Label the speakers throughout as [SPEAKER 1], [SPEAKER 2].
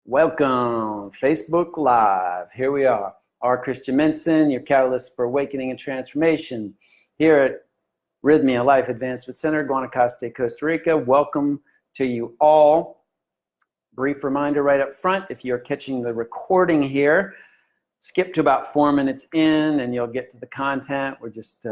[SPEAKER 1] Welcome, Facebook Live. Here we are. Our Christian Minson, your catalyst for awakening and transformation here at Rythmia Life Advancement Center, Guanacaste, Costa Rica. Welcome to you all. Brief reminder right up front, if you're catching the recording here, skip to about 4 minutes in and you'll get to the content. We're just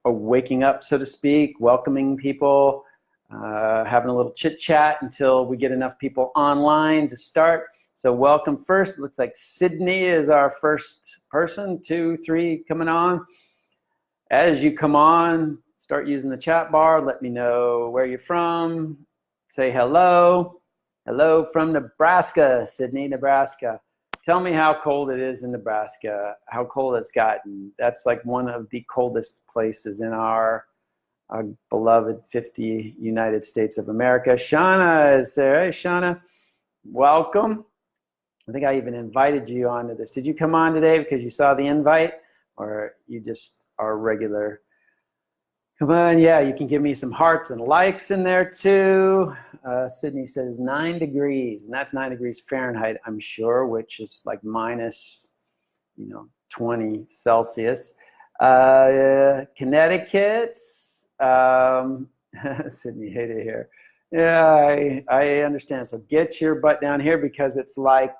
[SPEAKER 1] waking up, so to speak, welcoming people, having a little chit chat until we get enough people online to start. So welcome first. It looks like Sydney is our first person, 2, 3 coming on. As you come on, start using the chat bar. Let me know where you're from. Say hello. Hello from Nebraska, Sydney, Nebraska. Tell me how cold it is in Nebraska, how cold it's gotten. That's like one of the coldest places in our beloved 50 United States of America. Shauna is there. Hey, Shauna, welcome. I think I even invited you onto this. Did you come on today because you saw the invite, or you just are regular? Come on, yeah, you can give me some hearts and likes in there too. Sydney says 9 degrees, and that's 9 degrees Fahrenheit, I'm sure, which is like minus, 20 Celsius. Connecticut, Sydney hated it here. Yeah, I understand. So get your butt down here because it's like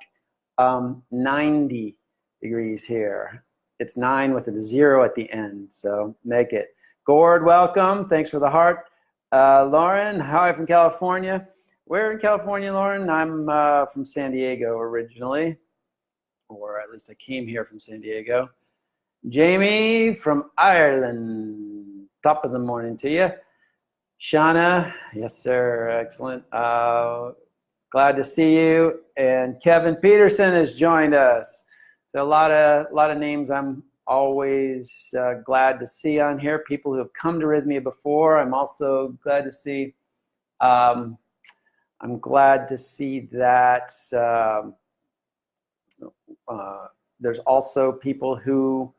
[SPEAKER 1] 90 degrees here. It's 9 with a 0 at the end, so make it. Gord, welcome. Thanks for the heart. Lauren, hi from California. Where in California, Lauren? I'm from San Diego originally, or at least I came here from San Diego. Jamie from Ireland. Top of the morning to you. Shauna, yes sir, excellent. Glad to see you. And Kevin Peterson has joined us. So a lot of names I'm always glad to see on here. People who have come to Rythmia before. I'm also glad to see. I'm glad to see that there's also people who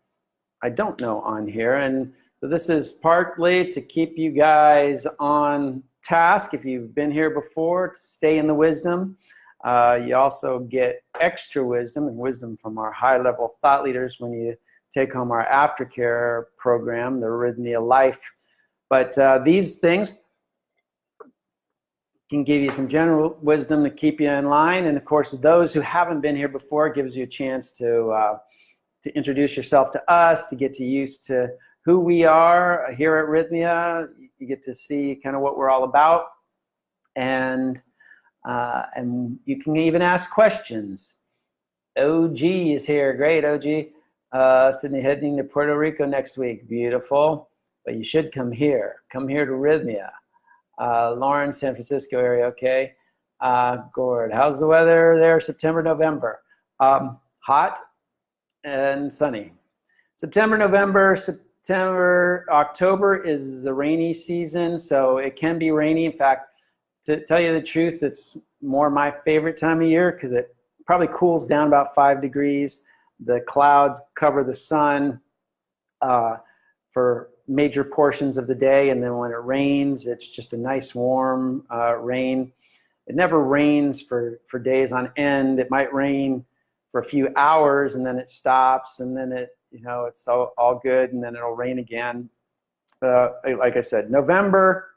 [SPEAKER 1] I don't know on here, and so this is partly to keep you guys on task if you've been here before, to stay in the wisdom. You also get extra wisdom and wisdom from our high-level thought leaders when you take home our aftercare program, the Rythmia Life. But these things can give you some general wisdom to keep you in line. And of course, those who haven't been here before, it gives you a chance to introduce yourself to us, to get used to who we are here at Rythmia. You get to see kind of what we're all about. And you can even ask questions. OG is here. Great, OG. Sydney heading to Puerto Rico next week. Beautiful. But you should come here. Come here to Rythmia. Lauren, San Francisco area. Okay. Gord, how's the weather there? September, November. Hot and sunny. September, October is the rainy season, so it can be rainy. In fact, to tell you the truth, it's more my favorite time of year because it probably cools down about 5 degrees. The clouds cover the sun for major portions of the day, and then when it rains, it's just a nice warm rain. It never rains for days on end. It might rain for a few hours, and then it stops, and then it's all good, and then it'll rain again. Like I said, November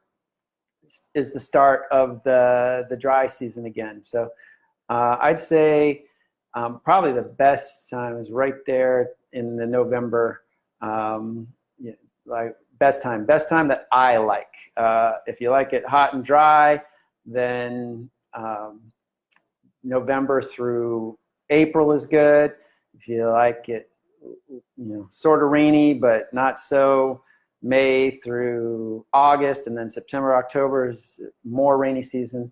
[SPEAKER 1] is the start of the dry season again. So I'd say probably the best time is right there in the November, like best time that I like. If you like it hot and dry, then November through April is good. If you like it, sort of rainy, but not so, May through August, and then September, October is more rainy season.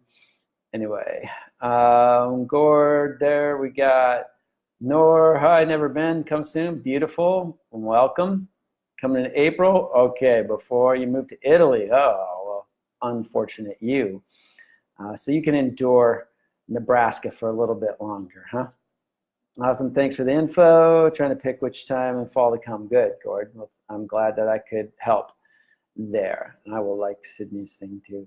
[SPEAKER 1] Anyway, Gord, there we got Nor. Hi, never been. Come soon. Beautiful. Welcome. Coming in April. Okay, before you move to Italy. Oh, well, unfortunate you. So you can endure Nebraska for a little bit longer, huh? Awesome. Thanks for the info. Trying to pick which time in fall to come. Good, Gord. Well, I'm glad that I could help there. And I will like Sydney's thing too.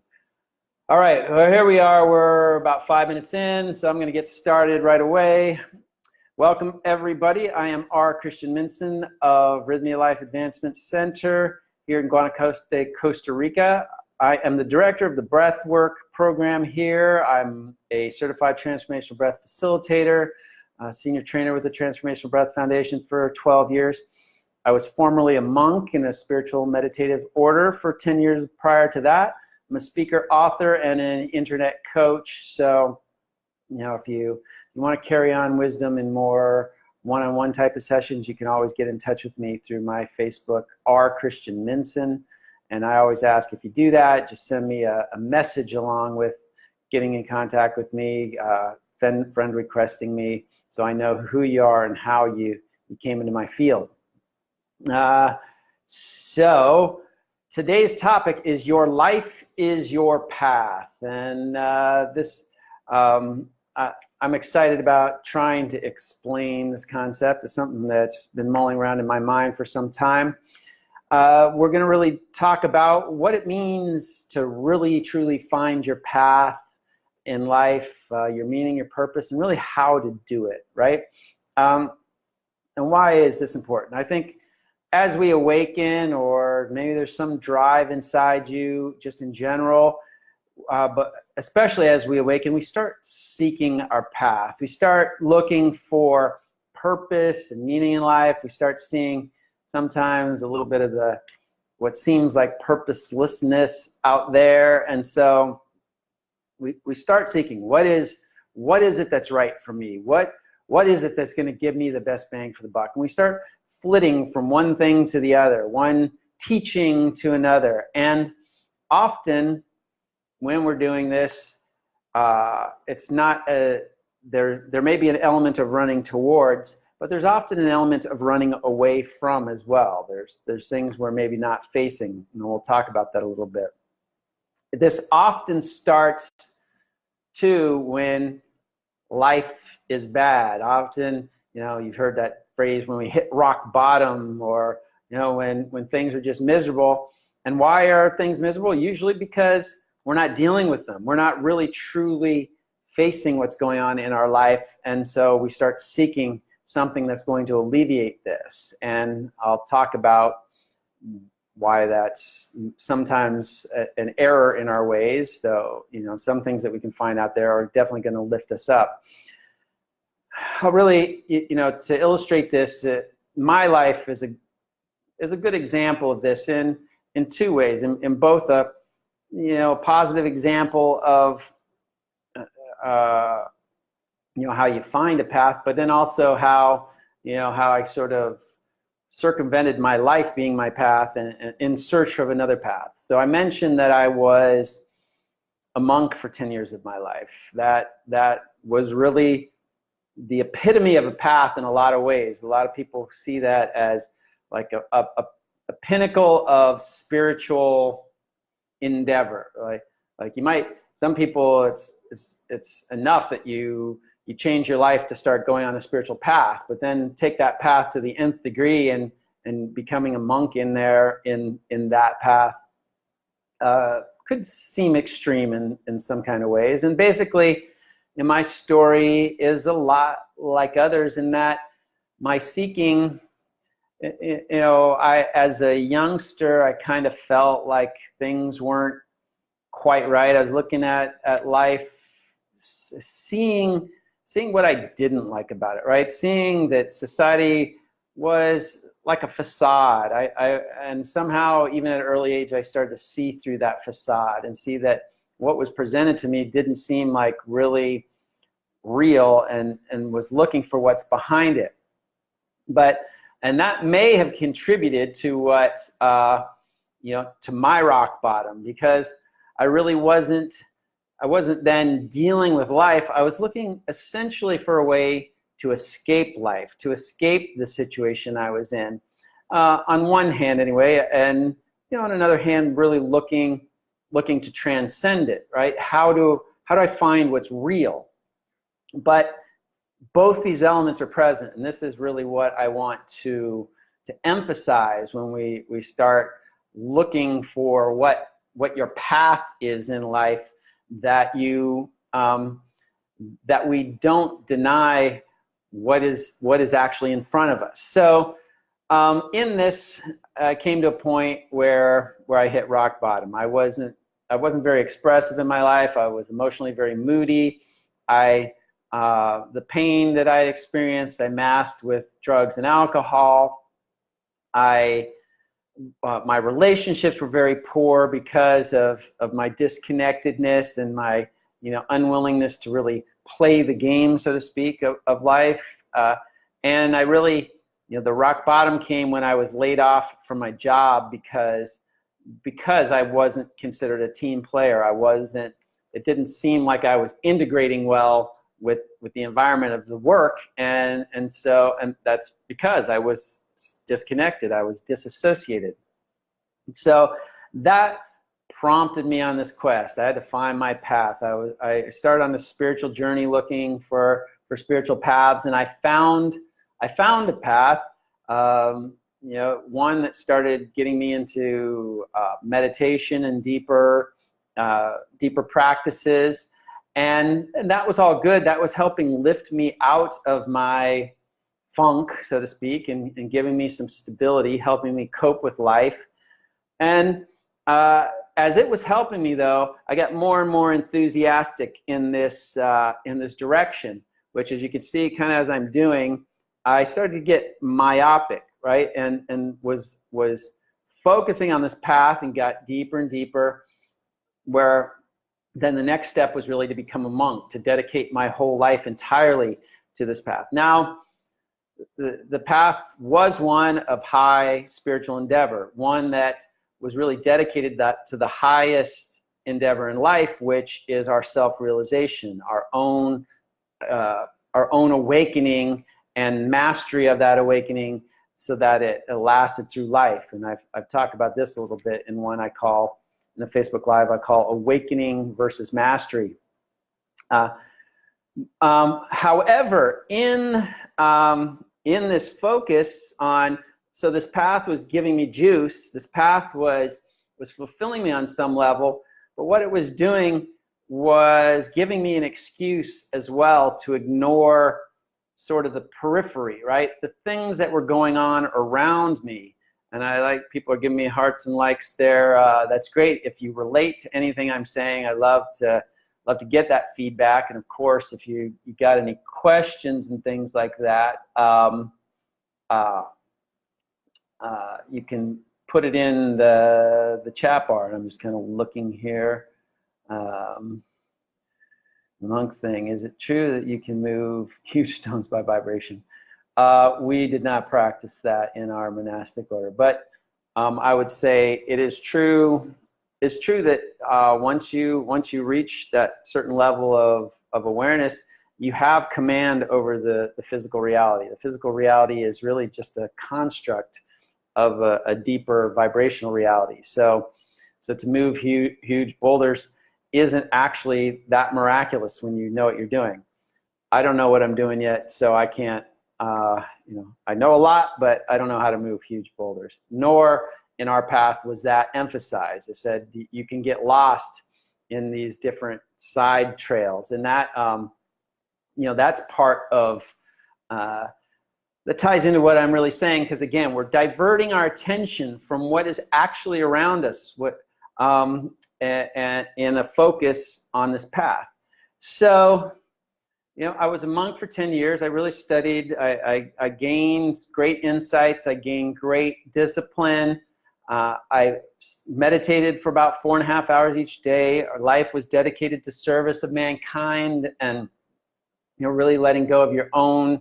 [SPEAKER 1] All right, well, here we are. We're about 5 minutes in, so I'm going to get started right away. Welcome, everybody. I am R. Christian Minson of Rythmia Life Advancement Center here in Guanacaste, Costa Rica. I am the director of the Breathwork program here. I'm a certified transformational breath facilitator, a senior trainer with the Transformational Breath Foundation for 12 years. I was formerly a monk in a spiritual meditative order for 10 years prior to that. I'm a speaker, author, and an internet coach. So, if you want to carry on wisdom in more one-on-one type of sessions, you can always get in touch with me through my Facebook, R. Christian Minson. And I always ask, if you do that, just send me a message along with getting in contact with me, friend requesting me, so I know who you are and how you came into my field. So today's topic is your life is your path. And I'm excited about trying to explain this concept. It's something that's been mulling around in my mind for some time. We're going to really talk about what it means to really, truly find your path in life, your meaning, your purpose, and really how to do it, right? And why is this important? I think as we awaken, or maybe there's some drive inside you just in general, but especially as we awaken, we start seeking our path. We start looking for purpose and meaning in life. We start seeing sometimes a little bit of what seems like purposelessness out there. And so we start seeking, what is it that's right for me? What is it that's going to give me the best bang for the buck? And we start flitting from one thing to the other, one teaching to another. And often when we're doing this, it's not there may be an element of running towards, but there's often an element of running away from as well. There's things we're maybe not facing, and we'll talk about that a little bit. This often starts too when life is bad. Often, you've heard that phrase, when we hit rock bottom, or when things are just miserable. And why are things miserable? Usually because we're not dealing with them. We're not really truly facing what's going on in our life, and so we start seeking something that's going to alleviate this. And I'll talk about why that's sometimes an error in our ways. So, some things that we can find out there are definitely going to lift us up. I'll really, to illustrate this, my life is a good example of this in two ways. In both a positive example of how you find a path, but then also how I sort of circumvented my life being my path and in search of another path. So I mentioned that I was a monk for 10 years of my life. That was really the epitome of a path in a lot of ways. A lot of people see that as like a pinnacle of spiritual endeavor. Like some people, it's enough that you change your life to start going on a spiritual path, but then take that path to the nth degree and becoming a monk in that path could seem extreme in some kind of ways. And basically, my story is a lot like others in that my seeking, as a youngster, I kind of felt like things weren't quite right. I was looking at life, seeing what I didn't like about it, right? Seeing that society was like a facade. And somehow, even at an early age, I started to see through that facade and see that what was presented to me didn't seem like really real, and was looking for what's behind it. And that may have contributed to what, to my rock bottom, because I really wasn't then dealing with life. I was looking essentially for a way to escape life, to escape the situation I was in, on one hand anyway, and on another hand, really looking to transcend it, right? How do I find what's real? But both these elements are present, and this is really what I want to emphasize when we start looking for what your path is in life. that that we don't deny what is actually in front of us. So in this, I came to a point where I hit rock bottom. I wasn't very expressive in my life. I was emotionally very moody. The pain that I experienced, I masked with drugs and alcohol. My relationships were very poor because of my disconnectedness and my unwillingness to really play the game, so to speak, of life. And I really, the rock bottom came when I was laid off from my job because I wasn't considered a team player. It didn't seem like I was integrating well with the environment of the work. And that's because I was disconnected. I was disassociated. So that prompted me on this quest. I had to find my path. I started on this spiritual journey looking for spiritual paths, and I found a path, one that started getting me into meditation and deeper practices, and that was all good. That was helping lift me out of my funk, so to speak, and giving me some stability, helping me cope with life. And as it was helping me, though, I got more and more enthusiastic in this direction, which, as you can see, kind of as I'm doing, I started to get myopic, right, and was focusing on this path and got deeper and deeper, where then the next step was really to become a monk, to dedicate my whole life entirely to this path. Now, the path was one of high spiritual endeavor, one that was really dedicated to the highest endeavor in life, which is our self-realization, our own awakening and mastery of that awakening, so that it lasted through life. And I've talked about this a little bit in one in the Facebook Live, I call Awakening versus Mastery. However, in this focus on, so this path was giving me juice, this path was fulfilling me on some level, but what it was doing was giving me an excuse as well to ignore sort of the periphery, right? The things that were going on around me. And people are giving me hearts and likes there. That's great. If you relate to anything I'm saying, I love to get that feedback. And of course, if you got any questions and things like that, you can put it in the chat bar. I'm just kind of looking here. Monk thing, is it true that you can move huge stones by vibration? We did not practice that in our monastic order, but I would say it is true. It's true that once you reach that certain level of awareness, you have command over the physical reality. The physical reality is really just a construct of a deeper vibrational reality. So to move huge boulders isn't actually that miraculous when you know what you're doing. I don't know what I'm doing yet, so I can't, I know a lot, but I don't know how to move huge boulders. Nor in our path was that emphasized. It said you can get lost in these different side trails, and that, that's part of, that ties into what I'm really saying, because again, we're diverting our attention from what is actually around us, and in a focus on this path. So, I was a monk for 10 years. I really studied. I gained great insights. I gained great discipline. I meditated for about 4.5 hours each day. Our life was dedicated to service of mankind, and really letting go of your own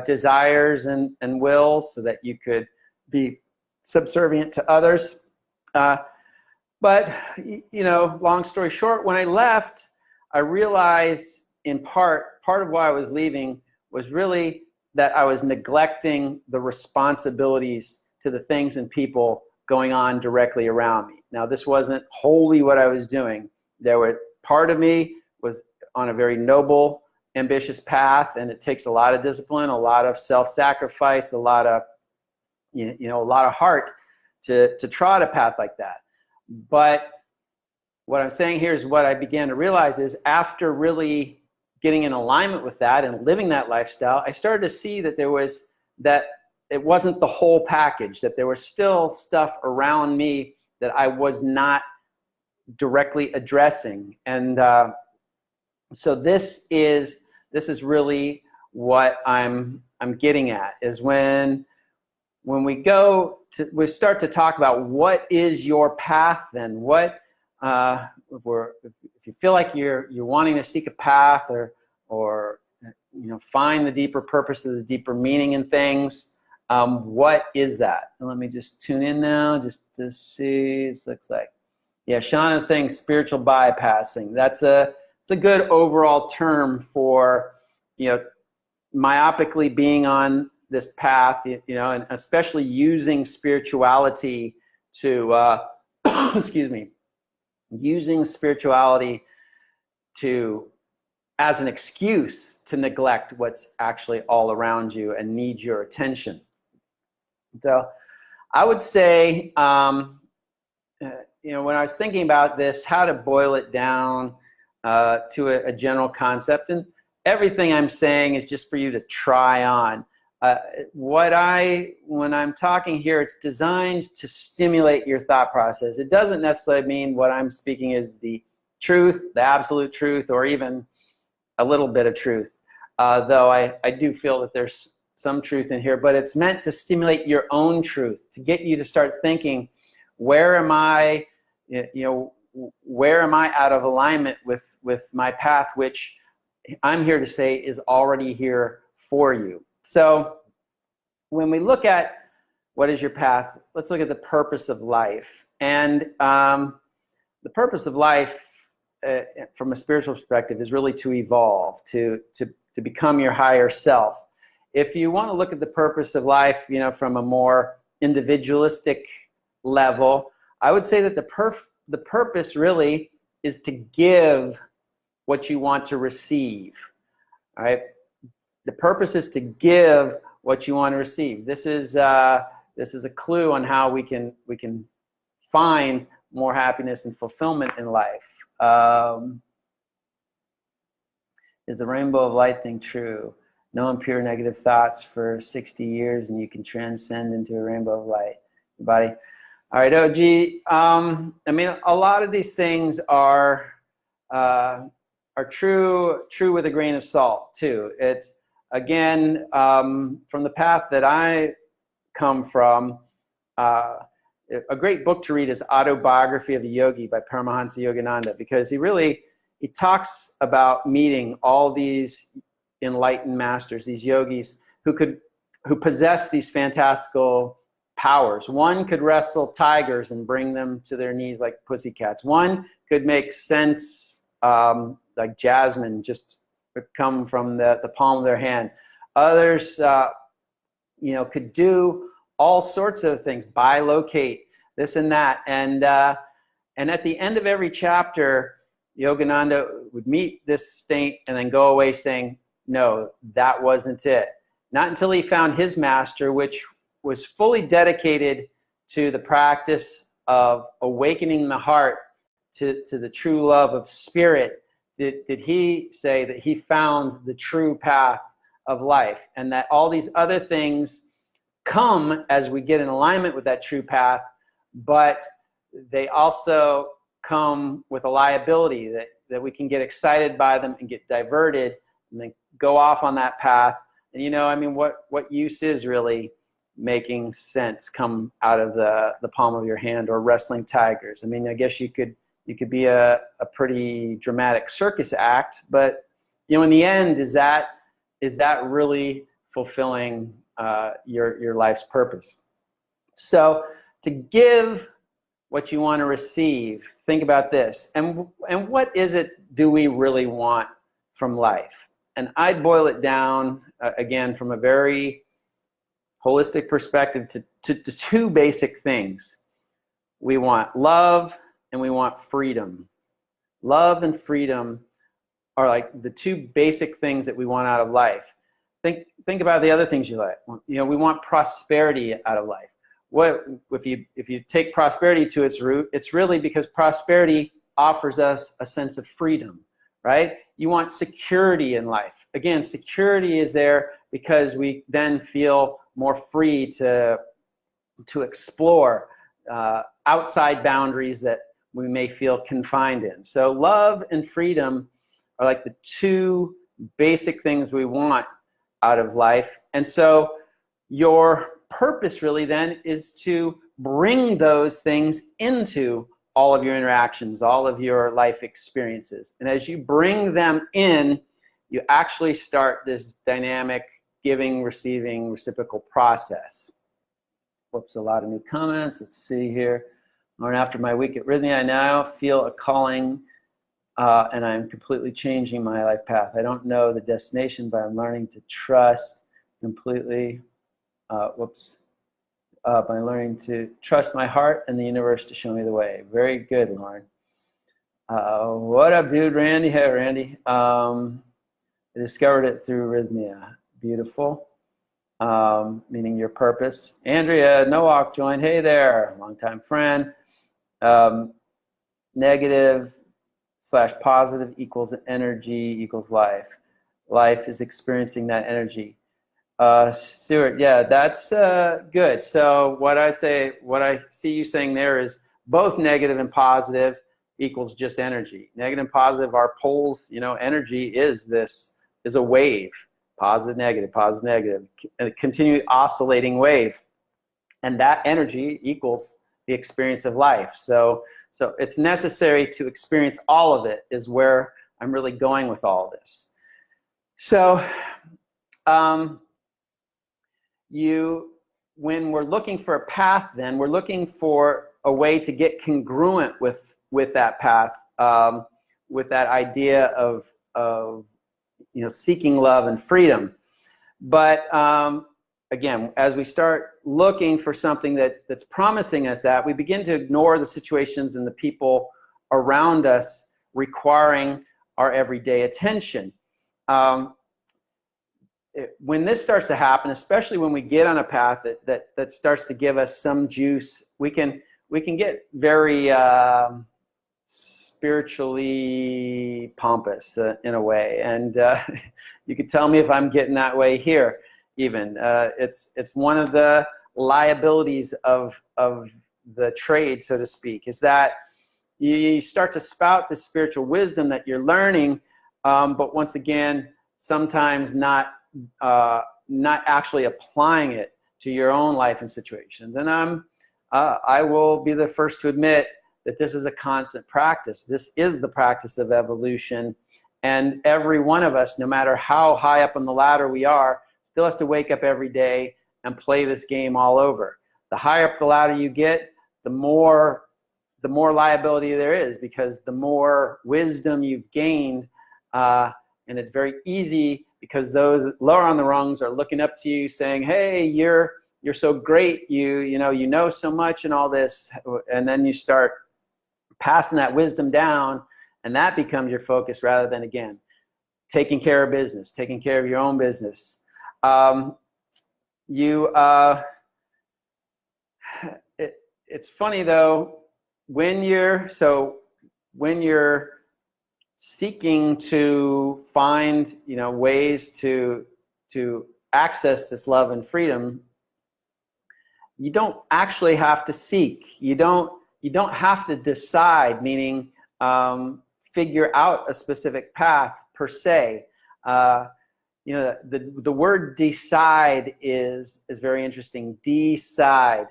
[SPEAKER 1] desires and wills so that you could be subservient to others. But, long story short, when I left, I realized in part of why I was leaving was really that I was neglecting the responsibilities to the things and people going on directly around me. Now, this wasn't wholly what I was doing. Part of me was on a very noble, ambitious path, and it takes a lot of discipline, a lot of self-sacrifice, a lot of, a lot of heart to trot a path like that. But what I'm saying here is what I began to realize is after really getting in alignment with that and living that lifestyle, I started to see that that it wasn't the whole package, that there was still stuff around me that I was not directly addressing. And so this is really what I'm getting at, is when we start to talk about what is your path, then what if you feel like you're wanting to seek a path or find the deeper purpose, of the deeper meaning in things, what is that? And let me just tune in now just to see. It looks like, yeah, Sean is saying spiritual bypassing. It's a good overall term for myopically being on this path, and especially using spirituality to excuse me, using spirituality as an excuse to neglect what's actually all around you and needs your attention. So I would say, when I was thinking about this, how to boil it down to a general concept, and everything I'm saying is just for you to try on. When I'm talking here, it's designed to stimulate your thought process. It doesn't necessarily mean what I'm speaking is the truth, the absolute truth, or even a little bit of truth, though I do feel that there's some truth in here, but it's meant to stimulate your own truth, to get you to start thinking, where am I out of alignment with my path, which I'm here to say is already here for you. So when we look at what is your path, let's look at the purpose of life. And the purpose of life from a spiritual perspective is really to evolve, to become your higher self. If you want to look at the purpose of life, from a more individualistic level, I would say that the purpose really is to give what you want to receive. All right, the purpose is to give what you want to receive. This is a clue on how we can find more happiness and fulfillment in life. Is the rainbow of light thing true? No impure negative thoughts for 60 years and you can transcend into a rainbow of light. Everybody? All right, OG. I mean, a lot of these things are true with a grain of salt too. It's, again, from the path that I come from, a great book to read is Autobiography of a Yogi by Paramahansa Yogananda, because he talks about meeting all these enlightened masters, these yogis who possess these fantastical powers. One could wrestle tigers and bring them to their knees like pussycats. One could make sense like jasmine just come from the palm of their hand. Others, could do all sorts of things, bilocate, this and that. And at the end of every chapter, Yogananda would meet this saint and then go away saying, no, that wasn't it. Not until he found his master, which was fully dedicated to the practice of awakening the heart to the true love of spirit, did he say that he found the true path of life, and that all these other things come as we get in alignment with that true path, but they also come with a liability that we can get excited by them and get diverted and then go off on that path. And what use is really making sense come out of the palm of your hand or wrestling tigers? I mean, I guess you could be a pretty dramatic circus act, but in the end, is that really fulfilling your life's purpose? So to give what you want to receive, think about this. And what is it do we really want from life? And I'd boil it down, again, from a very holistic perspective to two basic things. We want love and we want freedom. Love and freedom are like the two basic things that we want out of life. Think about the other things you like. We want prosperity out of life. What if you take prosperity to its root? It's really because prosperity offers us a sense of freedom, right? You want security in life. Again, security is there because we then feel more free to explore outside boundaries that we may feel confined in. So love and freedom are like the two basic things we want out of life. And so your purpose really then is to bring those things into all of your interactions, all of your life experiences. And as you bring them in, you actually start this dynamic giving, receiving, reciprocal process. Whoops, a lot of new comments. Let's see here. Lauren, after my week at Rythmia, I now feel a calling and I'm completely changing my life path. I don't know the destination, but I'm learning to trust completely. By learning to trust my heart and the universe to show me the way. Very good, Lauren. What up, dude? Randy. Hey, Randy. I discovered it through Rythmia. Beautiful. Meaning your purpose. Andrea Nowak joined. Hey there, longtime friend. Negative / positive equals energy equals life. Life is experiencing that energy. Stuart, yeah, that's good. So what I see you saying there is both negative and positive equals just energy. Negative and positive are poles. You know, energy is a wave. Positive, negative, a continually oscillating wave. And that energy equals the experience of life. So it's necessary to experience all of it is where I'm really going with all this. So when we're looking for a path, then we're looking for a way to get congruent with that path, with that idea of seeking love and freedom. But again, as we start looking for something that's promising us that, we begin to ignore the situations and the people around us requiring our everyday attention. When this starts to happen, especially when we get on a path that starts to give us some juice, we can get very spiritually pompous in a way, and you could tell me if I'm getting that way here. Even it's one of the liabilities of the trade, so to speak, is that you start to spout the spiritual wisdom that you're learning, but once again, sometimes not actually applying it to your own life and situations. And I will be the first to admit that this is a constant practice. This is the practice of evolution. And every one of us, no matter how high up on the ladder we are, still has to wake up every day and play this game all over. The higher up the ladder you get, the more liability there is, because the more wisdom you've gained, and it's very easy because those lower on the rungs are looking up to you saying, hey, you're so great, you know so much and all this, and then you start passing that wisdom down, and that becomes your focus rather than, again, taking care of business, taking care of your own business. It's funny though, when you're seeking to find ways to access this love and freedom, you don't actually have to seek. You don't have to decide, meaning figure out a specific path per se. The word decide is very interesting. Decide,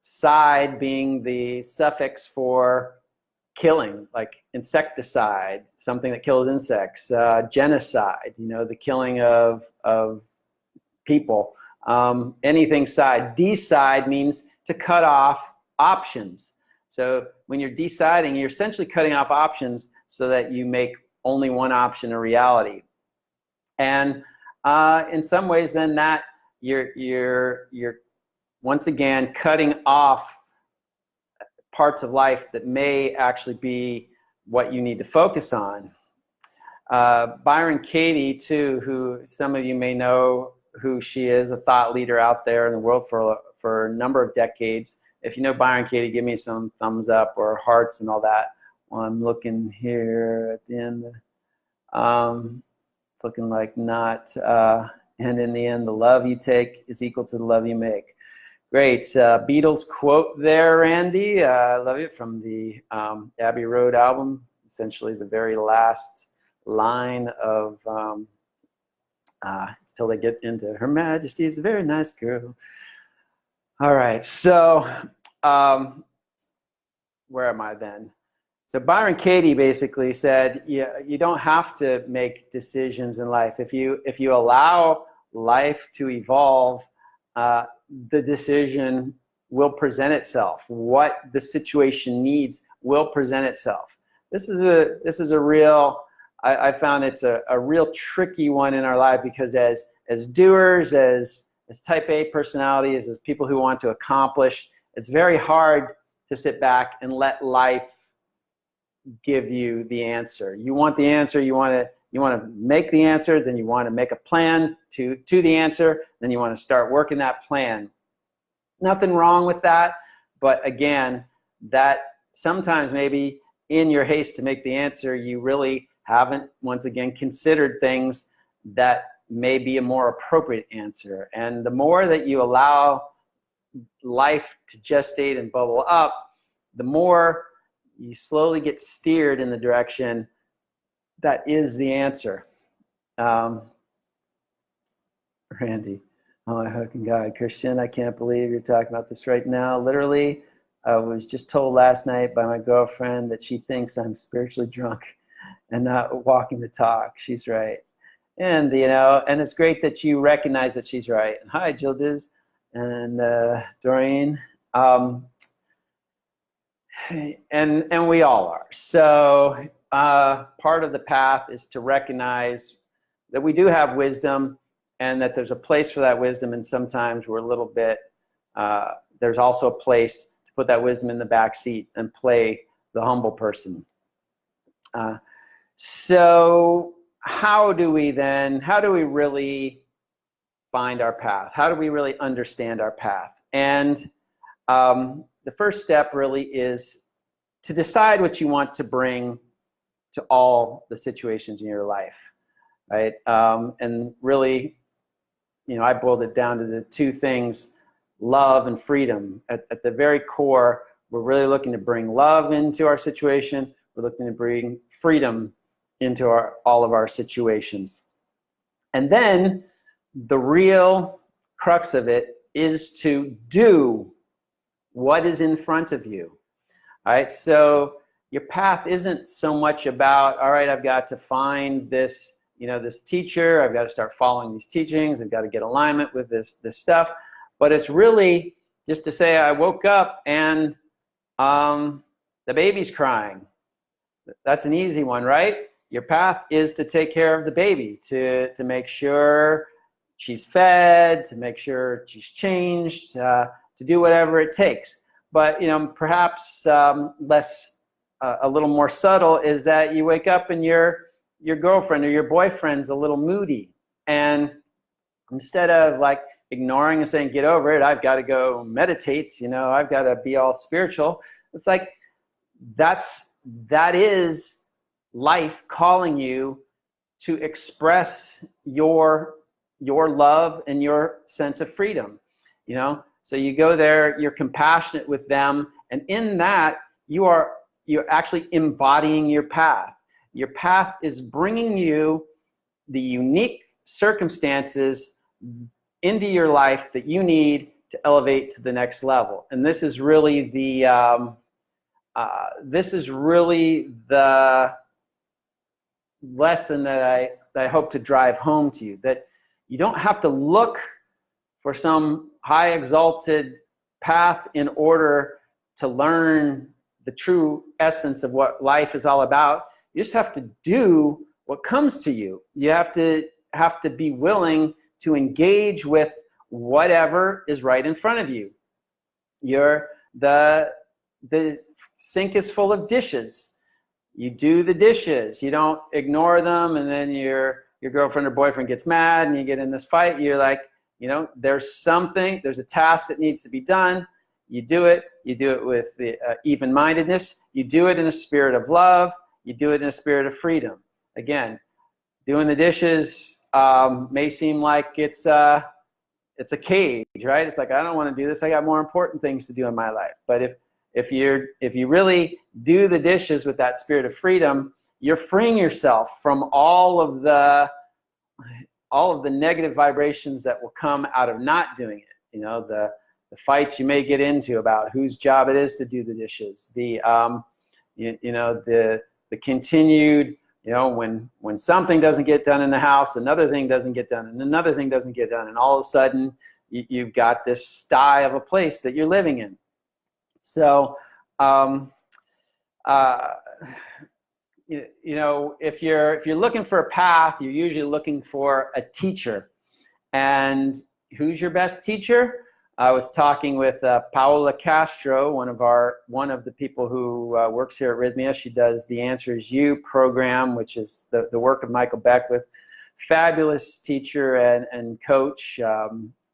[SPEAKER 1] side being the suffix for killing, like insecticide, something that kills insects. Genocide, the killing of people. Anything side. Decide means to cut off options. So when you're deciding, you're essentially cutting off options so that you make only one option a reality. And in some ways, then that you're once again cutting off parts of life that may actually be what you need to focus on. Byron Katie, too, who some of you may know who she is, a thought leader out there in the world for a number of decades, If you know Byron Katie, give me some thumbs up or hearts and all that. Well, I'm looking here at the end. It's looking like not. And in the end, the love you take is equal to the love you make. Great. Beatles quote there, Randy. I love it, from the Abbey Road album. Essentially the very last line of till they get into Her Majesty is a very nice girl. All right, so where am I then? So Byron Katie basically said, yeah, you don't have to make decisions in life. If you allow life to evolve, the decision will present itself. What the situation needs will present itself. This is a real, I found it's a real tricky one in our life, because as doers, as type A personalities, as people who want to accomplish, it's very hard to sit back and let life give you the answer. You want the answer, you want to make the answer, then you want to make a plan to the answer, then you want to start working that plan. Nothing wrong with that, but again, that sometimes maybe in your haste to make the answer, you really haven't, once again, considered things that may be a more appropriate answer. And the more that you allow life to gestate and bubble up, the more you slowly get steered in the direction that is the answer. Randy, oh my fucking God, Christian, I can't believe you're talking about this right now. Literally, I was just told last night by my girlfriend that she thinks I'm spiritually drunk and not walking the talk. She's right. And, and it's great that you recognize that she's right. And hi, Jill Diz and Doreen. And we all are. So part of the path is to recognize that we do have wisdom, and that there's a place for that wisdom, and sometimes we're a little bit, there's also a place to put that wisdom in the back seat and play the humble person. So how do we really find our path? How do we really understand our path? And the first step really is to decide what you want to bring to all the situations in your life, right? And really, I boiled it down to the two things, love and freedom. At the very core, we're really looking to bring love into our situation. We're looking to bring freedom into all of our situations. And then the real crux of it is to do what is in front of you. All right, so your path isn't so much about, all right, I've got to find this, this teacher, I've got to start following these teachings, I've got to get alignment with this stuff, but it's really just to say, I woke up and the baby's crying. That's an easy one, right? Your path is to take care of the baby, to make sure she's fed, to make sure she's changed, to do whatever it takes. But perhaps a little more subtle is that you wake up and your girlfriend or your boyfriend's a little moody, and instead of like ignoring and saying get over it, I've got to go meditate, I've got to be all spiritual, it's like that is life calling you to express your love and your sense of freedom, So you go there, you're compassionate with them, and in that you're actually embodying your path. Your path is bringing you the unique circumstances into your life that you need to elevate to the next level. And this is really the lesson that I hope to drive home to you, that you don't have to look for some high exalted path in order to learn the true essence of what life is all about. You just have to do what comes to you. You have to be willing to engage with whatever is right in front of you. The sink is full of dishes. You do the dishes. You don't ignore them, and then your girlfriend or boyfriend gets mad and you get in this fight. You're like, there's a task that needs to be done. You do it with the even-mindedness. You do it in a spirit of love. You do it in a spirit of freedom. Again, doing the dishes may seem like it's a cage, right? It's like, I don't want to do this. I got more important things to do in my life. But if you really do the dishes with that spirit of freedom, you're freeing yourself from all of the negative vibrations that will come out of not doing it. You know, the fights you may get into about whose job it is to do the dishes, the continued, you know, when something doesn't get done in the house, another thing doesn't get done, and another thing doesn't get done, and all of a sudden you've got this sty of a place that you're living in. So, you know, if you're looking for a path, you're usually looking for a teacher. And who's your best teacher? I was talking with Paola Castro, one of the people who works here at Rythmia. She does the Answer Is You program, which is the work of Michael Beckwith. Fabulous teacher and coach.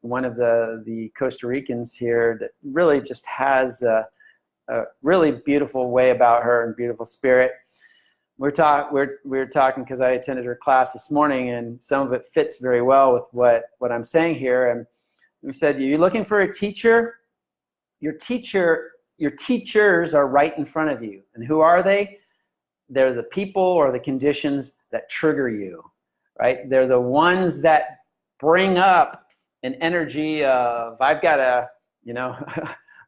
[SPEAKER 1] One of the Costa Ricans here that really just has a really beautiful way about her and beautiful spirit. We were talking because I attended her class this morning, and some of it fits very well with what I'm saying here. And we said, you're looking for a teacher? Your teachers are right in front of you. And who are they? They're the people or the conditions that trigger you, right? They're the ones that bring up an energy of, I've got to, you know,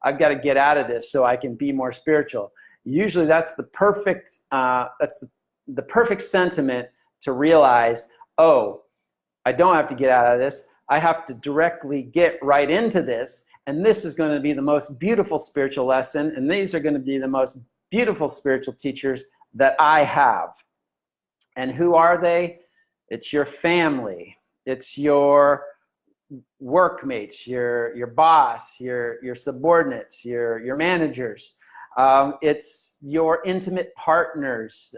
[SPEAKER 1] I've got to get out of this so I can be more spiritual. Usually that's the perfect the perfect sentiment to realize, oh, I don't have to get out of this. I have to directly get right into this, and this is going to be the most beautiful spiritual lesson, and these are going to be the most beautiful spiritual teachers that I have. And who are they? It's your family. It's your workmates, your boss, your subordinates, your managers. It's your intimate partners.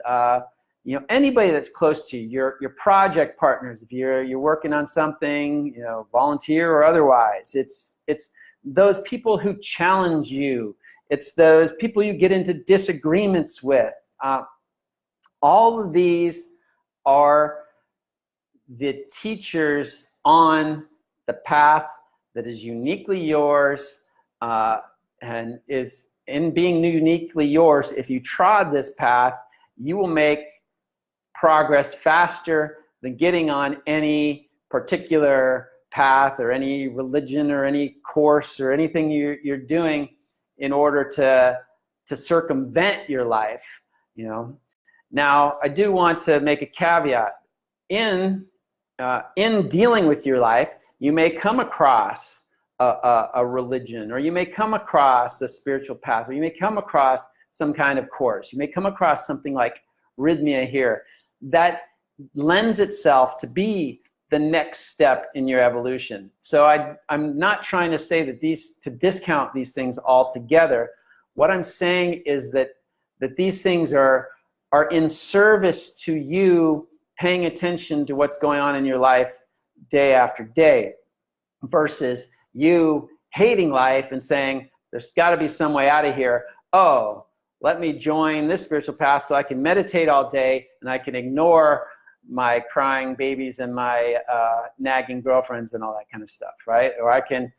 [SPEAKER 1] You know, anybody that's close to you, your project partners, if you're working on something, you know, volunteer or otherwise. It's those people who challenge you. It's those people you get into disagreements with. All of these are the teachers on the path that is uniquely yours, and is in being uniquely yours. If you trod this path, you will make progress faster than getting on any particular path or any religion or any course or anything you're doing in order to circumvent your life, you know. Now, I do want to make a caveat. In dealing with your life, you may come across a religion, or you may come across a spiritual path, or you may come across some kind of course. You may come across something like Rythmia here that lends itself to be the next step in your evolution. So I'm not trying to say that to discount these things altogether. What I'm saying is that these things are in service to you paying attention to what's going on in your life day after day, versus you hating life and saying, there's got to be some way out of here. Oh, let me join this spiritual path so I can meditate all day and I can ignore my crying babies and my nagging girlfriends and all that kind of stuff, right? Or I can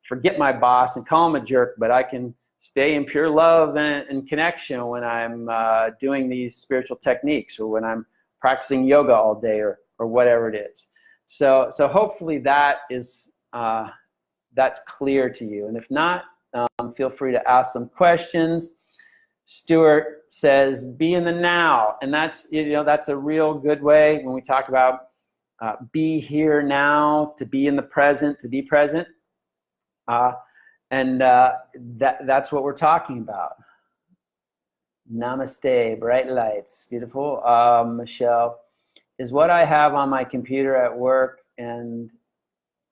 [SPEAKER 1] forget my boss and call him a jerk, but I can stay in pure love and connection when I'm doing these spiritual techniques, or when I'm practicing yoga all day, or whatever it is. So hopefully that is that's clear to you. And if not, feel free to ask some questions. Stuart says, be in the now. And that's, you know, that's a real good way when we talk about be here now, to be in the present, to be present. That's what we're talking about. Namaste, bright lights, beautiful. Michelle, is what I have on my computer at work, and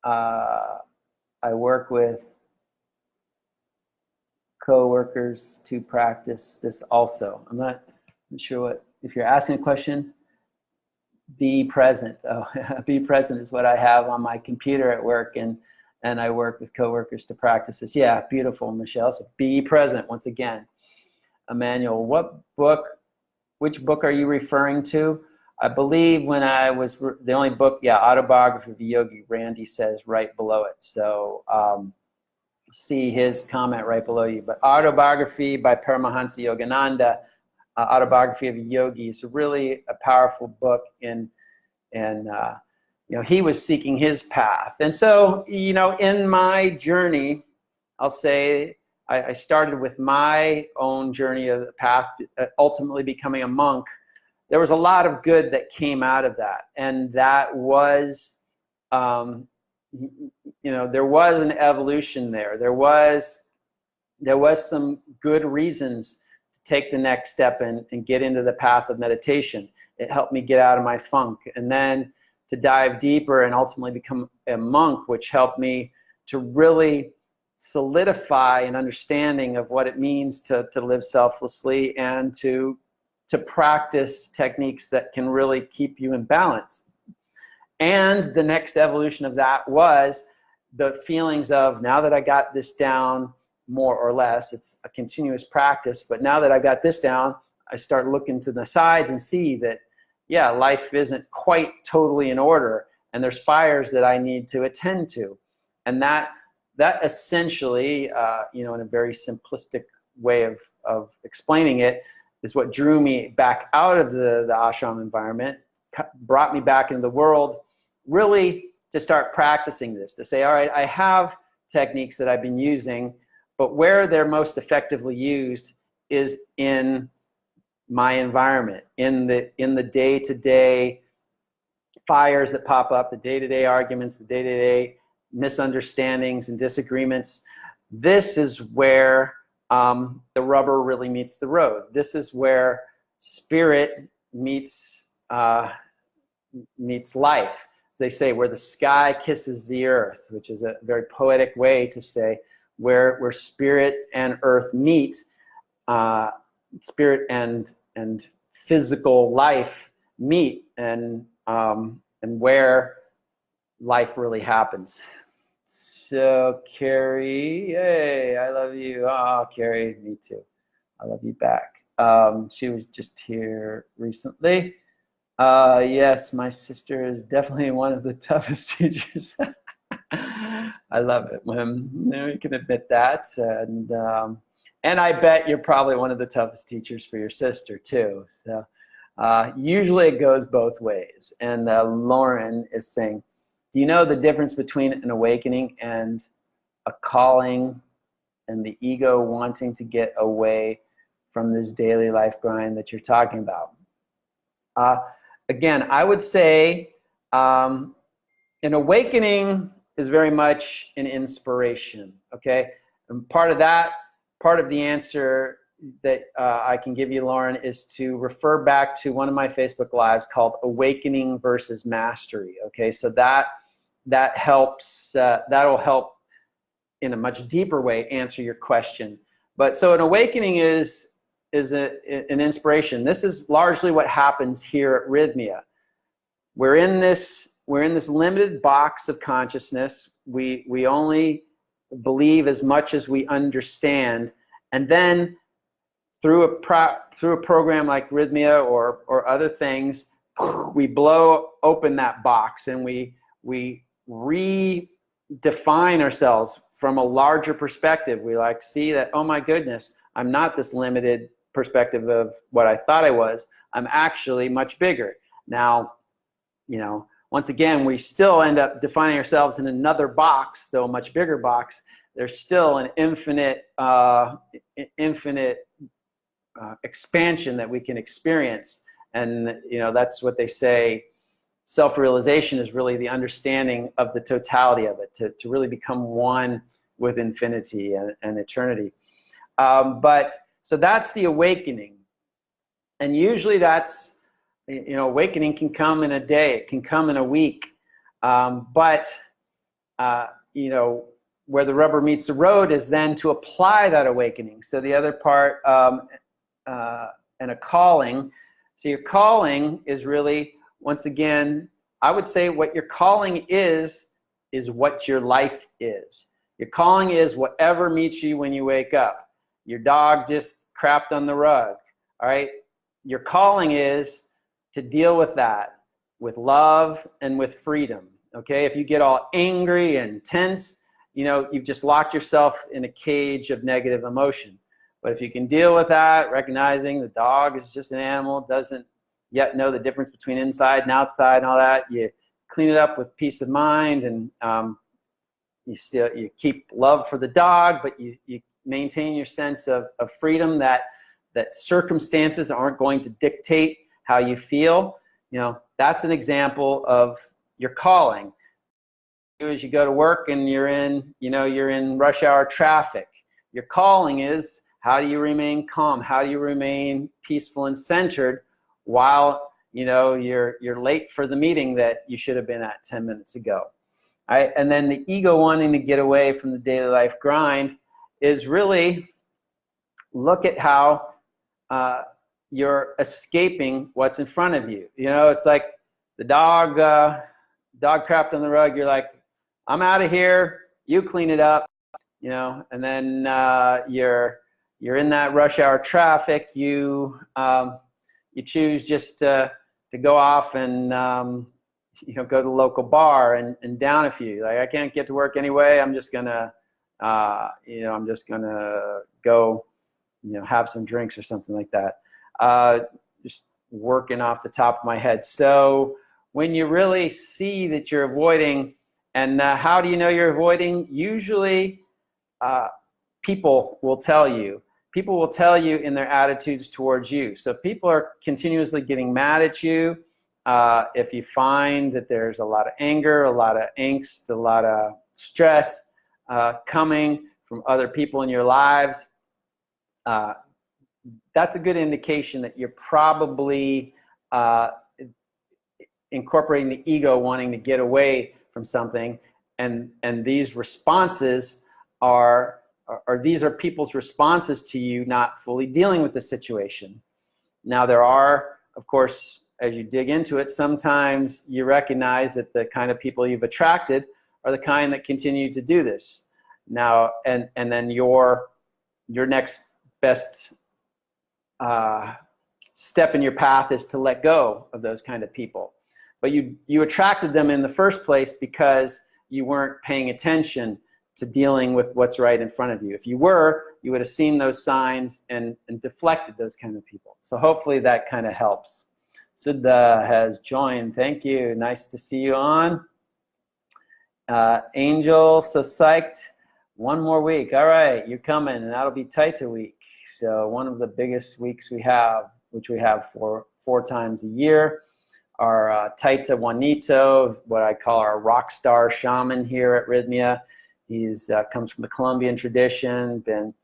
[SPEAKER 1] I work with co-workers to practice this also. I'm not sure what, if you're asking a question, be present. Oh, be present is what I have on my computer at work, and and I work with coworkers to practice this. Yeah, beautiful, Michelle. So be present once again. Emmanuel, which book are you referring to? I believe when I was, the only book, yeah, Autobiography of a Yogi, Randy says right below it. So see his comment right below you. But Autobiography by Paramahansa Yogananda, Autobiography of a Yogi, is really a powerful book and you know, he was seeking his path. And so, you know, in my journey, I'll say I started with my own journey of the path, ultimately becoming a monk. There was a lot of good that came out of that. And that was, you know, there was an evolution there. There was some good reasons to take the next step and get into the path of meditation. It helped me get out of my funk. And then to dive deeper and ultimately become a monk, which helped me to really solidify an understanding of what it means to live selflessly and to practice techniques that can really keep you in balance. And the next evolution of that was the feelings of, now that I got this down, more or less, it's a continuous practice, but now that I got this down, I start looking to the sides and see that, yeah, life isn't quite totally in order, and there's fires that I need to attend to. And that essentially, you know, in a very simplistic way of explaining it, is what drew me back out of the ashram environment, brought me back into the world, really to start practicing this, to say, all right, I have techniques that I've been using, but where they're most effectively used is in my environment, in the day-to-day fires that pop up, the day-to-day arguments, the day-to-day misunderstandings and disagreements. This is where the rubber really meets the road. This is where spirit meets life. As they say, where the sky kisses the earth, which is a very poetic way to say where spirit and earth meet, spirit and physical life meet, and where life really happens. So Carrie, hey, I love you. Oh, Carrie, me too. I love you back. She was just here recently. Yes, my sister is definitely one of the toughest teachers. I love it when you can admit that. And I bet you're probably one of the toughest teachers for your sister too. So usually it goes both ways. And Lauren is saying, do you know the difference between an awakening and a calling and the ego wanting to get away from this daily life grind that you're talking about? Again, I would say an awakening is very much an inspiration, okay? And part of the answer that I can give you, Lauren, is to refer back to one of my Facebook Lives called Awakening versus Mastery, okay? So that helps, that'll help in a much deeper way answer your question. But so an awakening is an inspiration. This is largely what happens here at Rythmia. We're in this limited box of consciousness. We only believe as much as we understand, and then through a program like Rythmia or other things, we blow open that box and we redefine ourselves from a larger perspective. We like see that, oh my goodness, I'm not this limited perspective of what I thought I was. I'm actually much bigger. Now, you know, once again, we still end up defining ourselves in another box, though a much bigger box. There's still an infinite expansion that we can experience. And, you know, that's what they say. Self-realization is really the understanding of the totality of it, to really become one with infinity and eternity. But so that's the awakening. And usually that's, you know, awakening can come in a day, it can come in a week. But, you know, where the rubber meets the road is then to apply that awakening. So the other part, and a calling. So your calling is really, once again, I would say what your calling is is what your life is. Your calling is whatever meets you when you wake up. Your dog just crapped on the rug, all right? Your calling is to deal with that with love and with freedom, okay? If you get all angry and tense, you know, you've just locked yourself in a cage of negative emotion. But if you can deal with that, recognizing the dog is just an animal, doesn't yet know the difference between inside and outside and all that, you clean it up with peace of mind, and you keep love for the dog, but you maintain your sense of freedom, that circumstances aren't going to dictate how you feel. You know, that's an example of your calling. As you go to work and you're in rush hour traffic, your calling is, how do you remain calm? How do you remain peaceful and centered while you're late for the meeting that you should have been at 10 minutes ago? All right? And then the ego wanting to get away from the daily life grind is really look at how you're escaping what's in front of you. You know, it's like the dog crapped on the rug. You're like, I'm out of here. You clean it up. You know, and then you're in that rush hour traffic. You choose just to go off and go to the local bar and down a few. Like, I can't get to work anyway. I'm just gonna go have some drinks or something like that. Just working off the top of my head. So when you really see that you're avoiding, and how do you know you're avoiding? Usually people will tell you. People will tell you in their attitudes towards you. So if people are continuously getting mad at you, if you find that there's a lot of anger, a lot of angst, a lot of stress coming from other people in your lives, that's a good indication that you're probably incorporating the ego wanting to get away from something, and these responses these are people's responses to you not fully dealing with the situation. Now, there are, of course, as you dig into it, sometimes you recognize that the kind of people you've attracted are the kind that continue to do this. Now, and then your next best step in your path is to let go of those kind of people. But you attracted them in the first place because you weren't paying attention to dealing with what's right in front of you. If you were, you would have seen those signs and deflected those kind of people. So hopefully that kind of helps. Siddha has joined. Thank you. Nice to see you on. Angel, so psyched. One more week. All right, you're coming, and that'll be Taita week. So one of the biggest weeks we have, which we have four times a year. Our Taita Juanito, what I call our rock star shaman here at Rythmia. He's comes from the Colombian tradition, been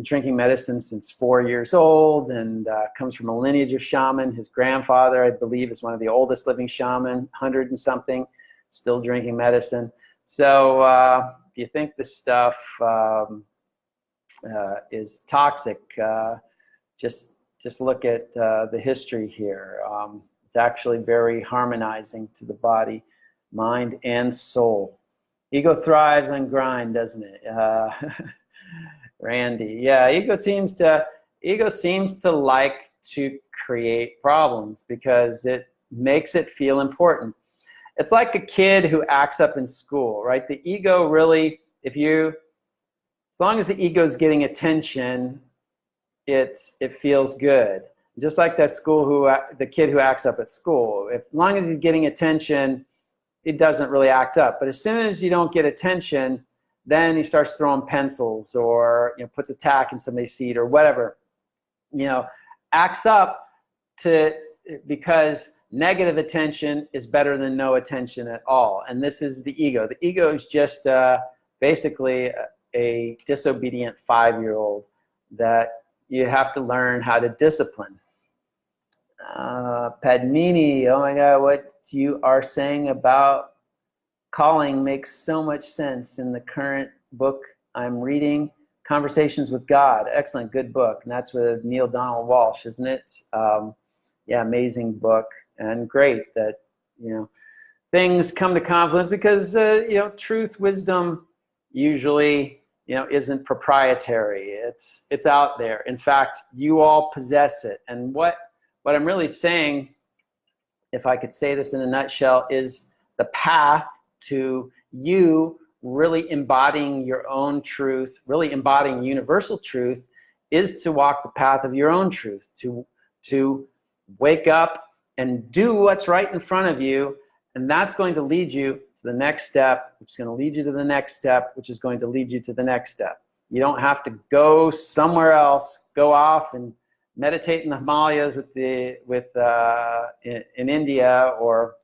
[SPEAKER 1] drinking medicine since 4 years old, and comes from a lineage of shaman. His grandfather, I believe, is one of the oldest living shaman, 100 and something, still drinking medicine. So if you think this stuff is toxic, just look at the history here. It's actually very harmonizing to the body, mind, and soul. Ego thrives on grind, doesn't it? Randy, yeah, ego seems to like to create problems because it makes it feel important. It's like a kid who acts up in school, right? The ego really, as long as the ego's getting attention, it feels good. Just like the kid who acts up at school. As long as he's getting attention, it doesn't really act up. But as soon as you don't get attention, then he starts throwing pencils or puts a tack in somebody's seat or whatever. Acts up because negative attention is better than no attention at all. And this is the ego. The ego is just basically a disobedient 5-year-old that you have to learn how to discipline. Padmini, oh my God, what you are saying about calling makes so much sense in the current book I'm reading, Conversations with God. Excellent, good book. And that's with Neil Donald Walsh, isn't it? Yeah, amazing book, and great that things come to confluence because you know, truth, wisdom usually, you know, isn't proprietary. It's out there. In fact, you all possess it. And what I'm really saying, if I could say this in a nutshell, is the path to you really embodying your own truth, really embodying universal truth, is to walk the path of your own truth, to wake up and do what's right in front of you, and that's going to lead you to the next step, which is going to lead you to the next step, which is going to lead you to the next step. You don't have to go somewhere else, go off and meditate in the Himalayas in India, or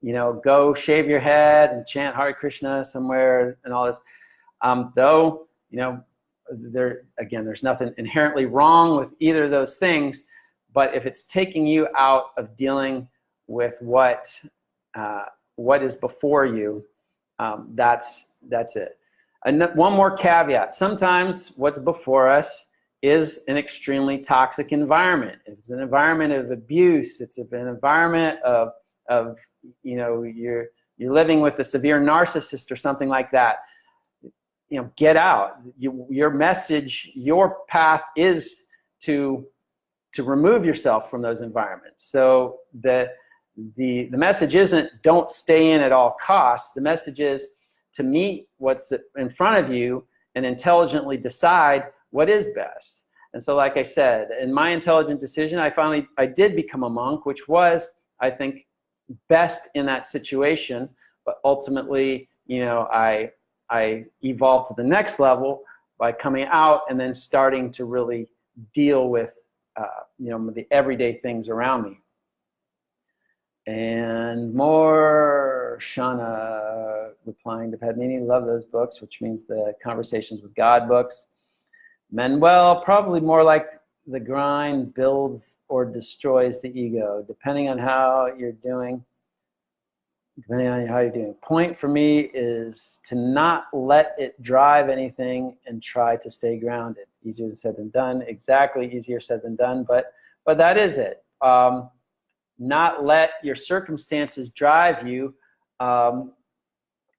[SPEAKER 1] you know, go shave your head and chant Hare Krishna somewhere and all this. Though, you know, there's nothing inherently wrong with either of those things, but if it's taking you out of dealing with what is before you, that's it. And one more caveat: sometimes what's before us is an extremely toxic environment. It's an environment of abuse. It's an environment of you know, you're living with a severe narcissist or something like that. You know, get out. Your message, your path is to remove yourself from those environments. So the message isn't don't stay in at all costs. The message is to meet what's in front of you and intelligently decide what is best. And so, like I said, in my intelligent decision, I did become a monk, which was, I think, best in that situation. But ultimately, you know, I evolved to the next level by coming out and then starting to really deal with you know, the everyday things around me. And more Shauna replying to Padmini, love those books, which means the Conversations with God books. Manuel, probably more like the grind builds or destroys the ego, depending on how you're doing. Point for me is to not let it drive anything and try to stay grounded. Easier said than done. Exactly, easier said than done, but that is it. Not let your circumstances drive you,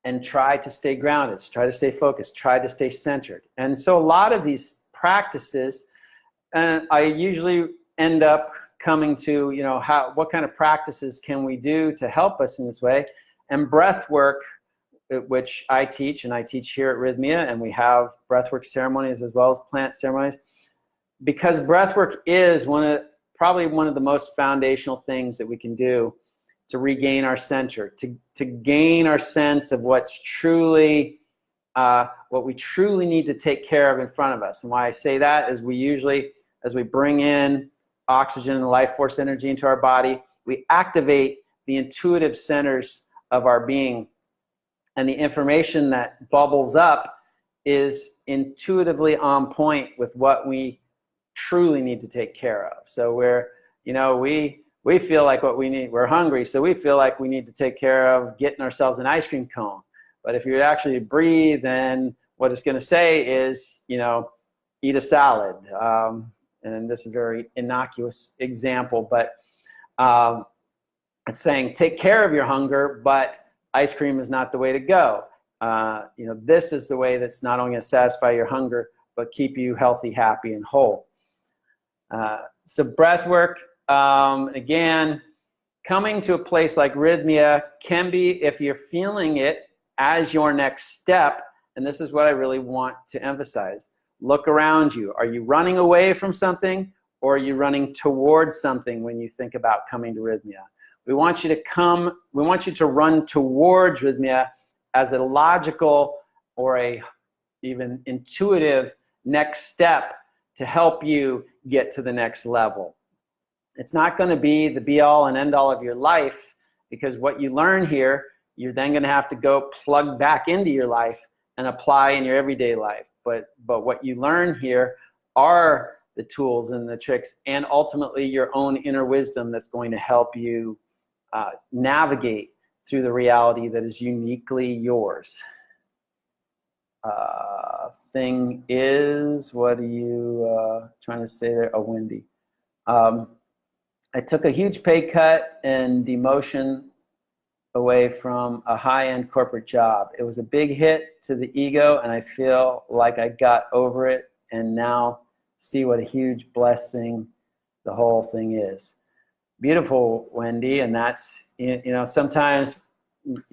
[SPEAKER 1] and try to stay grounded, try to stay focused, try to stay centered. And so a lot of these practices, and I usually end up coming to, you know, what kind of practices can we do to help us in this way? And breath work, which I teach, and I teach here at Rythmia, and we have breath work ceremonies as well as plant ceremonies, because breath work is probably one of the most foundational things that we can do to regain our center, to gain our sense of what's truly, what we truly need to take care of in front of us. And why I say that is we usually, as we bring in oxygen and life force energy into our body, we activate the intuitive centers of our being. And the information that bubbles up is intuitively on point with what we truly need to take care of. So we feel like what we need, we're hungry, so we feel like we need to take care of getting ourselves an ice cream cone. But if you actually breathe, then what it's going to say is, you know, eat a salad. And this is a very innocuous example, but it's saying take care of your hunger, but ice cream is not the way to go. You know, this is the way that's not only going to satisfy your hunger, but keep you healthy, happy, and whole. So breath work, again, coming to a place like Rythmia can be, if you're feeling it as your next step, and this is what I really want to emphasize. Look around you. Are you running away from something, or are you running towards something when you think about coming to Rythmia? We want you to run towards Rythmia as a logical or a even intuitive next step to help you get to the next level. It's not going to be the be-all and end-all of your life, because what you learn here, you're then going to have to go plug back into your life and apply in your everyday life. But what you learn here are the tools and the tricks, and ultimately your own inner wisdom that's going to help you navigate through the reality that is uniquely yours. Thing is, what are you trying to say there? Oh, Wendy. I took a huge pay cut and demotion away from a high-end corporate job. It was a big hit to the ego, and I feel like I got over it and now see what a huge blessing the whole thing is. Beautiful, Wendy. And that's, sometimes,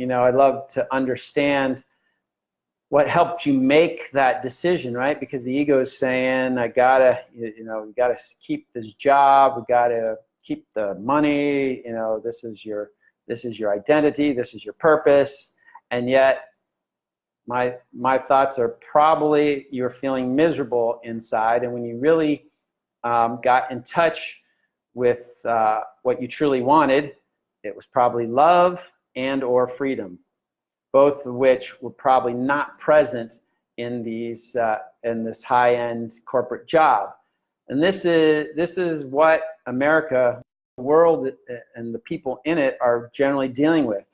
[SPEAKER 1] I'd love to understand what helped you make that decision, right? Because the ego is saying, we gotta keep this job, we gotta keep the money, this is your identity, this is your purpose. And yet my thoughts are probably you're feeling miserable inside. And when you really got in touch with what you truly wanted, it was probably love and or freedom, both of which were probably not present in these in this high-end corporate job. And this is what America, the world, and the people in it are generally dealing with,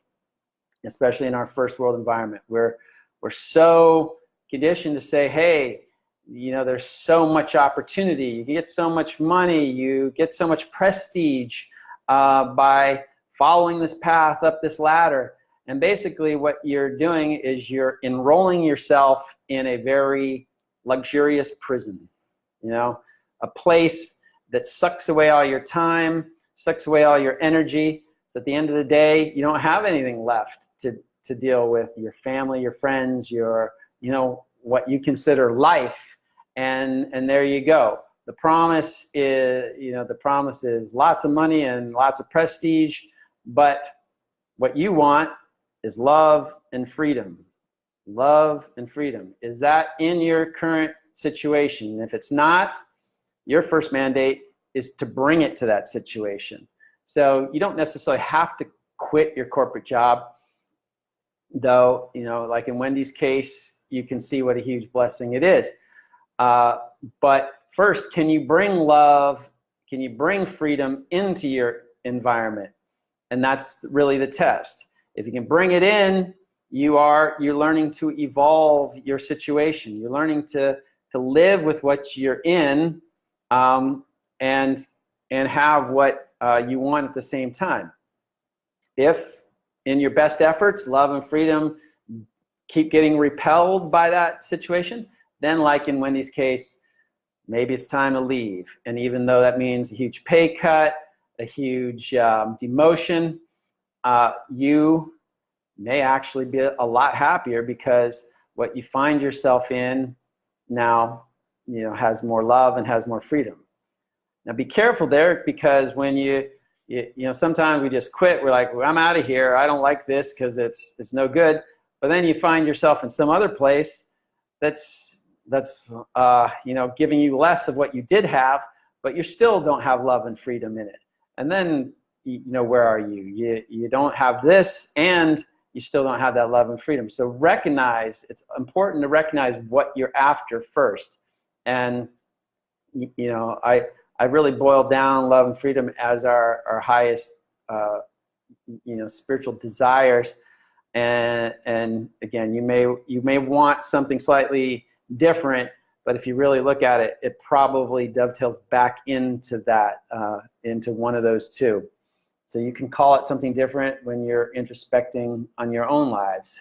[SPEAKER 1] especially in our first world environment, where we're so conditioned to say, hey, there's so much opportunity, you get so much money, you get so much prestige by following this path up this ladder. And basically what you're doing is you're enrolling yourself in a very luxurious prison, a place that sucks away all your time, sucks away all your energy. So at the end of the day, you don't have anything left to deal with your family, your friends, your, what you consider life. And there you go. The promise is lots of money and lots of prestige, but what you want is love and freedom. Love and freedom. Is that in your current situation? And if it's not, your first mandate is to bring it to that situation. So you don't necessarily have to quit your corporate job, though, like in Wendy's case, you can see what a huge blessing it is. But first, can you bring love? Can you bring freedom into your environment? And that's really the test. If you can bring it in, you're learning to evolve your situation. You're learning to live with what you're in, and have what you want at the same time. If in your best efforts, love and freedom keep getting repelled by that situation, then like in Wendy's case, maybe it's time to leave. And even though that means a huge pay cut, a huge demotion, you may actually be a lot happier because what you find yourself in now, has more love and has more freedom. Now be careful there, because when you sometimes we just quit. We're like, well, I'm out of here. I don't like this because it's no good. But then you find yourself in some other place that's giving you less of what you did have, but you still don't have love and freedom in it. And then where are you? You don't have this, and you still don't have that love and freedom. So it's important to recognize what you're after first. And I really boiled down love and freedom as our highest spiritual desires. And again, you may want something slightly different, but if you really look at it, it probably dovetails back into that, into one of those two. So you can call it something different when you're introspecting on your own lives.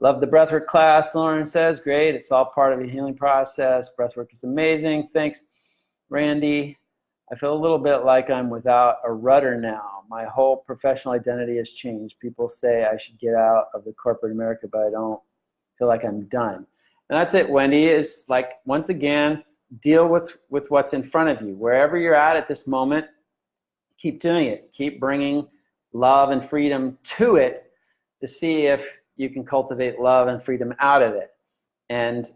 [SPEAKER 1] Love the breathwork class, Lauren says. Great, it's all part of the healing process. Breathwork is amazing. Thanks, Randy. I feel a little bit like I'm without a rudder now. My whole professional identity has changed. People say I should get out of the corporate America, but I don't feel like I'm done. And that's it, Wendy, is like, once again, deal with what's in front of you. Wherever you're at this moment, keep doing it. Keep bringing love and freedom to it to see if you can cultivate love and freedom out of it. And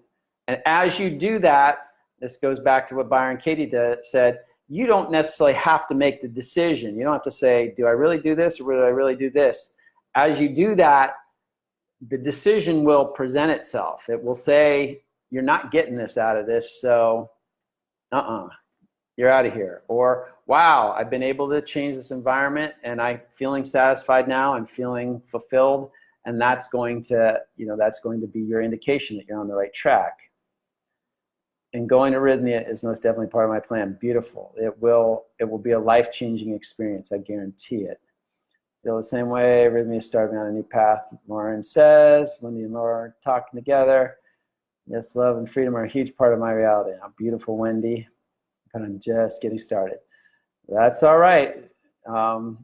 [SPEAKER 1] as you do that, this goes back to what Byron Katie said, you don't necessarily have to make the decision. You don't have to say, do I really do this or do I really do this? As you do that, the decision will present itself. It will say, you're not getting this out of this, so you're out of here. Or, wow, I've been able to change this environment and I'm feeling satisfied now, I'm feeling fulfilled, and that's going to be your indication that you're on the right track. And going to Rythmia is most definitely part of my plan. Beautiful. It will be a life-changing experience, I guarantee it. Feel the same way. Rythmia started me on a new path. Lauren says, Wendy and Laura are talking together. Yes, love and freedom are a huge part of my reality. Now, beautiful Wendy. I'm just getting started. That's all right. You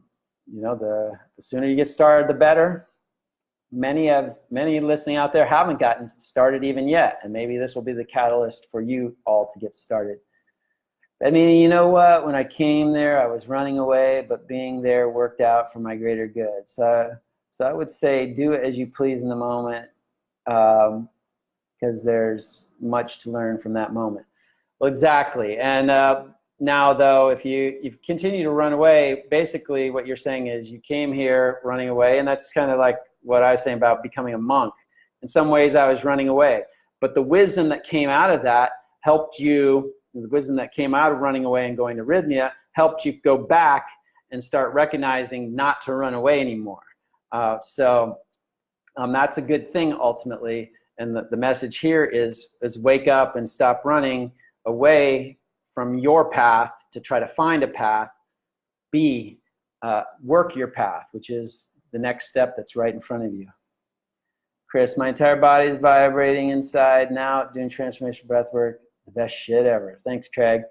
[SPEAKER 1] know, the sooner you get started, the better. Many listening out there haven't gotten started even yet, and maybe this will be the catalyst for you all to get started. I mean, you know what? When I came there, I was running away, but being there worked out for my greater good. So I would say do it as you please in the moment, because there's much to learn from that moment. Well, exactly. And now, though, if you continue to run away, basically what you're saying is you came here running away, and that's kind of like what I was saying about becoming a monk. In some ways, I was running away, but the wisdom that came out of that helped you. The wisdom that came out of running away and going to Rythmia helped you go back and start recognizing not to run away anymore. So that's a good thing ultimately. And the message here is wake up and stop running away from your path to try to find a path. Work your path, which is the next step that's right in front of you. Chris, my entire body is vibrating inside now, doing transformation breath work. The best shit ever. Thanks, Craig.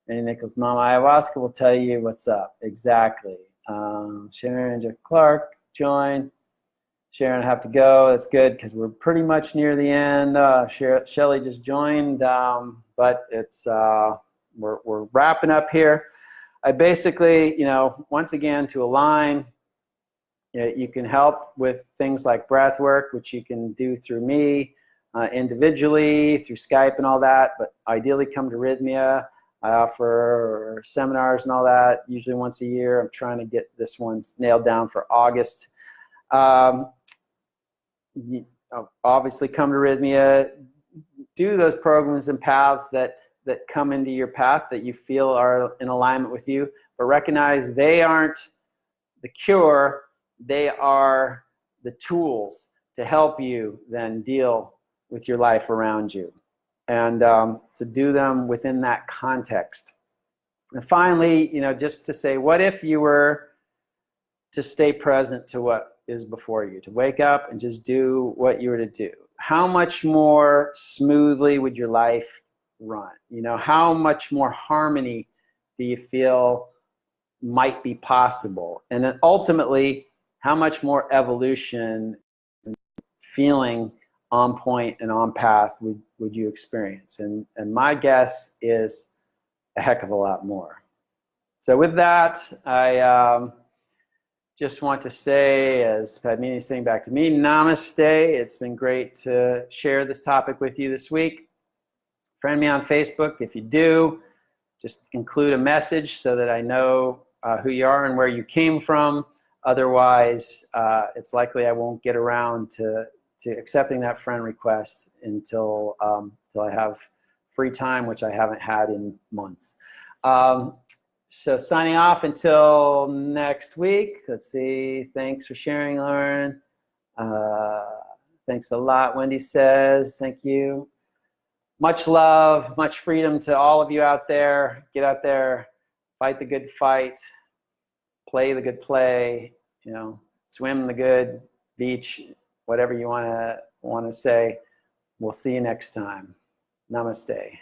[SPEAKER 1] Andy Nichols, Mama Ayahuasca will tell you what's up. Exactly. Sharon, Jeff Clark, join. Sharon, I have to go. That's good because we're pretty much near the end. Shelly just joined, but it's we're wrapping up here. I basically, you know, once again to align. You can help with things like breath work, which you can do through me. Individually, through Skype and all that, but ideally come to Rythmia. I offer seminars and all that, usually once a year. I'm trying to get this one nailed down for August. Obviously come to Rythmia, do those programs and paths that come into your path that you feel are in alignment with you, but recognize they aren't the cure, they are the tools to help you then deal with your life around you, and to do them within that context. And finally, you know, just to say, what if you were to stay present to what is before you, to wake up and just do what you were to do? How much more smoothly would your life run? You know, how much more harmony do you feel might be possible? And then ultimately, how much more evolution, feeling on point and on path would you experience? And my guess is a heck of a lot more. So with that, I just want to say, as Padmini's saying back to me, namaste. It's been great to share this topic with you this week. Friend me on Facebook. If you do, just include a message so that I know who you are and where you came from. Otherwise, it's likely I won't get around to accepting that friend request until I have free time, which I haven't had in months. So signing off until next week. Let's see. Thanks for sharing, Lauren. Thanks a lot, Wendy says. Thank you. Much love, much freedom to all of you out there. Get out there, fight the good fight, play the good play, you know, swim the good beach, whatever you want to say. We'll see you next time. Namaste.